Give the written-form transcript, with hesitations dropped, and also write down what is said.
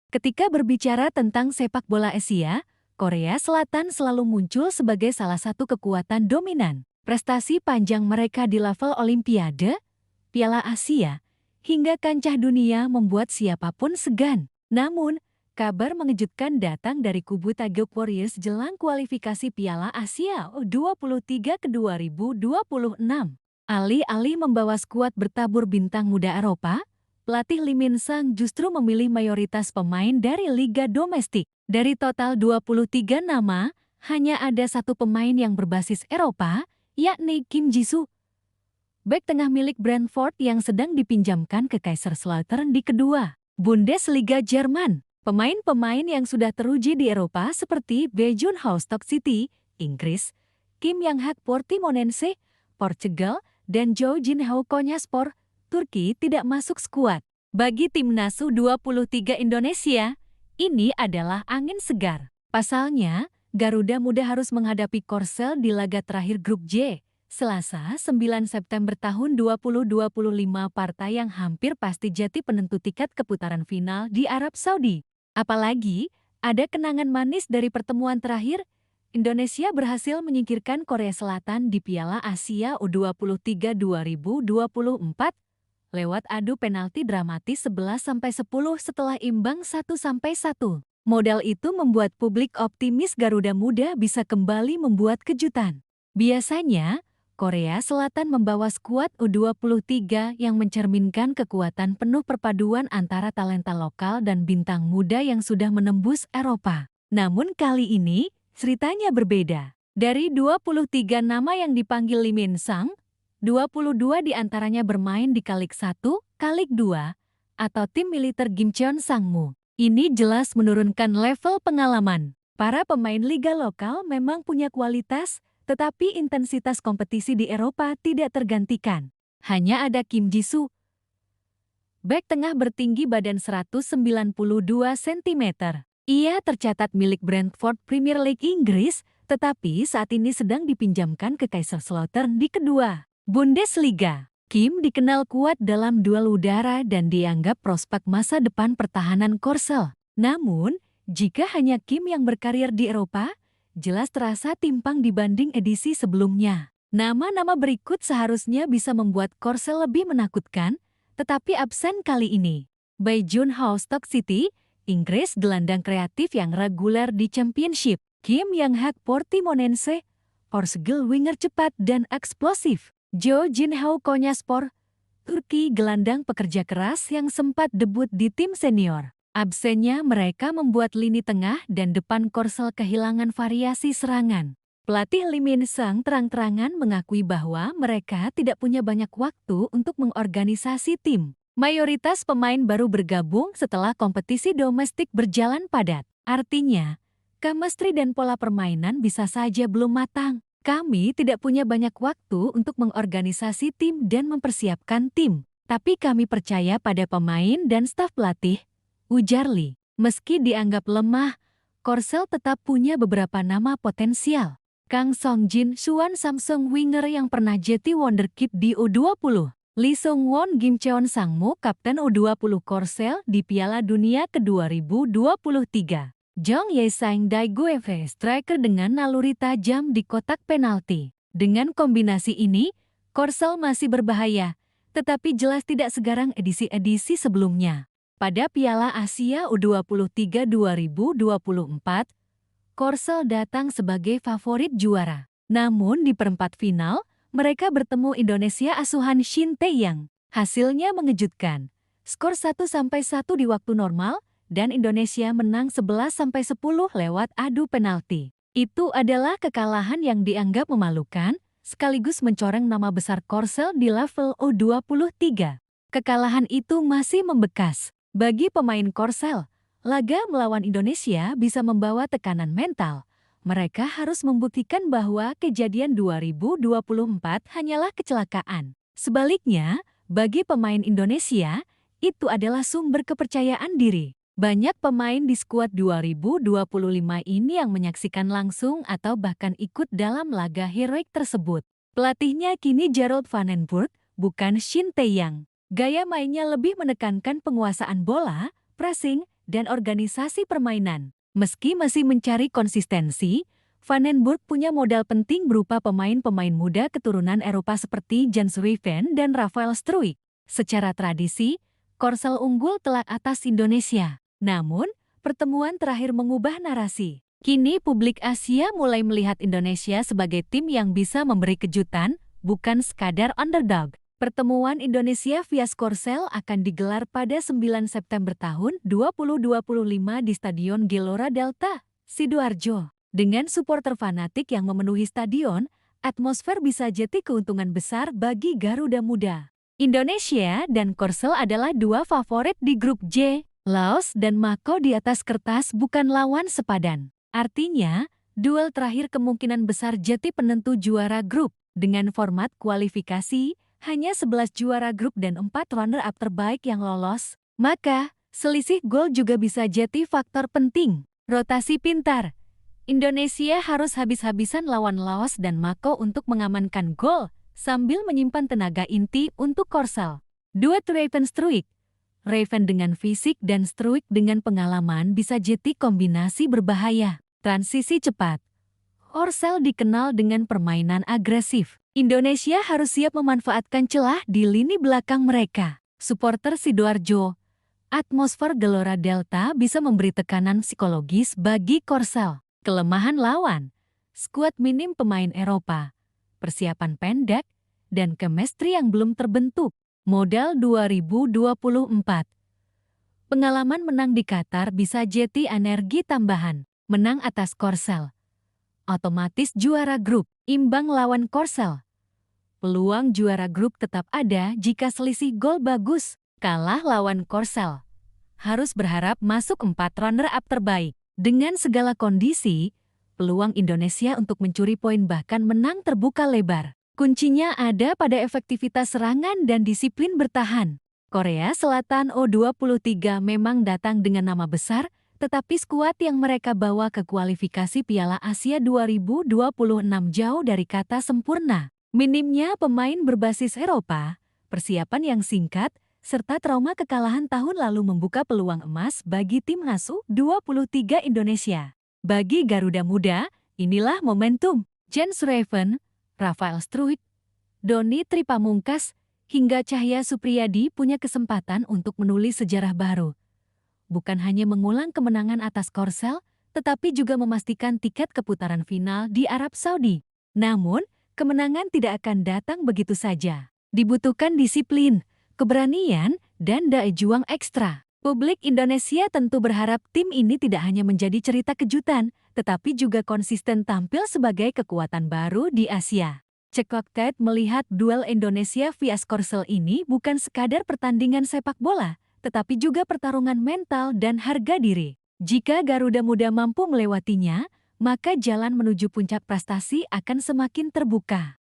Ketika berbicara tentang sepak bola Asia, Korea Selatan selalu muncul sebagai salah satu kekuatan dominan. Prestasi panjang mereka di level Olimpiade, Piala Asia, hingga kancah dunia membuat siapapun segan. Namun, kabar mengejutkan datang dari kubu Taeguk Warriors jelang kualifikasi Piala Asia U23 ke 2026. Alih-alih membawa skuad bertabur bintang muda Eropa, pelatih Lee Min-sang justru memilih mayoritas pemain dari liga domestik. Dari total 23 nama, hanya ada satu pemain yang berbasis Eropa, yakni Kim Ji-soo, bek tengah milik Brentford yang sedang dipinjamkan ke Kaiserslautern di kedua Bundesliga Jerman. Pemain-pemain yang sudah teruji di Eropa seperti Bae Jun-ho Stoke City, Inggris, Kim Yang-hak Portimonense, Portugal, dan Jo Jin-ho Konyaspor, Turki tidak masuk skuad. Bagi timnas U23 Indonesia, ini adalah angin segar. Pasalnya, Garuda Muda harus menghadapi Korsel di laga terakhir grup J, Selasa 9 September tahun 2025, partai yang hampir pasti jadi penentu tiket ke putaran final di Arab Saudi. Apalagi, ada kenangan manis dari pertemuan terakhir, Indonesia berhasil menyingkirkan Korea Selatan di Piala Asia U23 2024 lewat adu penalti dramatis 11-10 setelah imbang 1-1. Modal itu membuat publik optimis Garuda Muda bisa kembali membuat kejutan. Biasanya, Korea Selatan membawa skuad U23 yang mencerminkan kekuatan penuh perpaduan antara talenta lokal dan bintang muda yang sudah menembus Eropa. Namun kali ini, ceritanya berbeda. Dari 23 nama yang dipanggil Lee Min-sang, 22 diantaranya bermain di Kalik 1, Kalik 2, atau tim militer Gimcheon Sangmu. Ini jelas menurunkan level pengalaman. Para pemain liga lokal memang punya kualitas, tetapi intensitas kompetisi di Eropa tidak tergantikan. Hanya ada Kim Ji-soo, bek tengah bertinggi badan 192 cm. Ia tercatat milik Brentford Premier League Inggris, tetapi saat ini sedang dipinjamkan ke Kaiserslautern di kedua Bundesliga. Kim dikenal kuat dalam duel udara dan dianggap prospek masa depan pertahanan Korsel. Namun, jika hanya Kim yang berkarir di Eropa, jelas terasa timpang dibanding edisi sebelumnya. Nama-nama berikut seharusnya bisa membuat Korsel lebih menakutkan, tetapi absen kali ini. Bae Jun-ho Stoke City, Inggris, gelandang kreatif yang reguler di Championship. Kim Yang-hak Portimonense, Portugal, winger cepat dan eksplosif. Jo Jin-ho Konyaspor, Turki, gelandang pekerja keras yang sempat debut di tim senior. Absennya mereka membuat lini tengah dan depan Korsel kehilangan variasi serangan. Pelatih Lee Min-sang terang-terangan mengakui bahwa mereka tidak punya banyak waktu untuk mengorganisasi tim. Mayoritas pemain baru bergabung setelah kompetisi domestik berjalan padat. Artinya, chemistry dan pola permainan bisa saja belum matang. Kami tidak punya banyak waktu untuk mengorganisasi tim dan mempersiapkan tim. Tapi kami percaya pada pemain dan staf pelatih, ujar Lee. Meski dianggap lemah, Korsel tetap punya beberapa nama potensial. Kang Song-jin, Suwon Samsung, winger yang pernah jadi wonderkid di U20. Lee Sung-won, Gimcheon Sangmu, kapten U20 Korsel di Piala Dunia ke 2023. Jong Ye-sang, Daegu FA, striker dengan naluri tajam di kotak penalti. Dengan kombinasi ini, Korsel masih berbahaya, tetapi jelas tidak segarang edisi-edisi sebelumnya. Pada Piala Asia U23 2024, Korsel datang sebagai favorit juara. Namun di perempat final, mereka bertemu Indonesia asuhan Shin Tae-yang. Hasilnya mengejutkan. Skor 1-1 di waktu normal, dan Indonesia menang 11-10 lewat adu penalti. Itu adalah kekalahan yang dianggap memalukan, sekaligus mencoreng nama besar Korsel di level U23. Kekalahan itu masih membekas. Bagi pemain Korsel, laga melawan Indonesia bisa membawa tekanan mental. Mereka harus membuktikan bahwa kejadian 2024 hanyalah kecelakaan. Sebaliknya, bagi pemain Indonesia, itu adalah sumber kepercayaan diri. Banyak pemain di skuad 2025 ini yang menyaksikan langsung atau bahkan ikut dalam laga heroik tersebut. Pelatihnya kini Gerald Van den Burg, bukan Shin Tae-yang. Gaya mainnya lebih menekankan penguasaan bola, pressing, dan organisasi permainan. Meski masih mencari konsistensi, Vandenberg punya modal penting berupa pemain-pemain muda keturunan Eropa seperti Jens Ruijven dan Rafael Struijk. Secara tradisi, Korsel unggul telak atas Indonesia. Namun, pertemuan terakhir mengubah narasi. Kini publik Asia mulai melihat Indonesia sebagai tim yang bisa memberi kejutan, bukan sekadar underdog. Pertemuan Indonesia vs Korsel akan digelar pada 9 September tahun 2025 di Stadion Gelora Delta, Sidoarjo. Dengan supporter fanatik yang memenuhi stadion, atmosfer bisa jadi keuntungan besar bagi Garuda Muda. Indonesia dan Korsel adalah dua favorit di grup J. Laos dan Mako di atas kertas bukan lawan sepadan. Artinya, duel terakhir kemungkinan besar jadi penentu juara grup. Dengan format kualifikasi, hanya 11 juara grup dan 4 runner-up terbaik yang lolos, maka selisih gol juga bisa jadi faktor penting. Rotasi pintar. Indonesia harus habis-habisan lawan Laos dan Mako untuk mengamankan gol, sambil menyimpan tenaga inti untuk Korsel. Duet Ruijven-Struijk. Ruijven dengan fisik dan Struijk dengan pengalaman bisa jadi kombinasi berbahaya. Transisi cepat. Korsel dikenal dengan permainan agresif. Indonesia harus siap memanfaatkan celah di lini belakang mereka. Supporter Sidoarjo. Atmosfer Gelora Delta bisa memberi tekanan psikologis bagi Korsel. Kelemahan lawan. Skuad minim pemain Eropa. Persiapan pendek, dan chemistry yang belum terbentuk. Modal 2024. Pengalaman menang di Qatar bisa jadi energi tambahan. Menang atas Korsel. Otomatis juara grup, imbang lawan Korsel. Peluang juara grup tetap ada jika selisih gol bagus, kalah lawan Korsel. Harus berharap masuk 4 runner-up terbaik. Dengan segala kondisi, peluang Indonesia untuk mencuri poin bahkan menang terbuka lebar. Kuncinya ada pada efektivitas serangan dan disiplin bertahan. Korea Selatan U23 memang datang dengan nama besar, tetapi skuad yang mereka bawa ke kualifikasi Piala Asia 2026 jauh dari kata sempurna. Minimnya pemain berbasis Eropa, persiapan yang singkat, serta trauma kekalahan tahun lalu membuka peluang emas bagi tim asuh 23 Indonesia. Bagi Garuda Muda, inilah momentum. Jens Ruijven, Rafael Struijk, Doni Tripamungkas, hingga Cahya Supriyadi punya kesempatan untuk menulis sejarah baru. Bukan hanya mengulang kemenangan atas Korsel, tetapi juga memastikan tiket ke putaran final di Arab Saudi. Namun, kemenangan tidak akan datang begitu saja. Dibutuhkan disiplin, keberanian, dan daya juang ekstra. Publik Indonesia tentu berharap tim ini tidak hanya menjadi cerita kejutan, tetapi juga konsisten tampil sebagai kekuatan baru di Asia. Cekoktet melihat duel Indonesia vs Korsel ini bukan sekadar pertandingan sepak bola, tetapi juga pertarungan mental dan harga diri. Jika Garuda Muda mampu melewatinya, maka jalan menuju puncak prestasi akan semakin terbuka.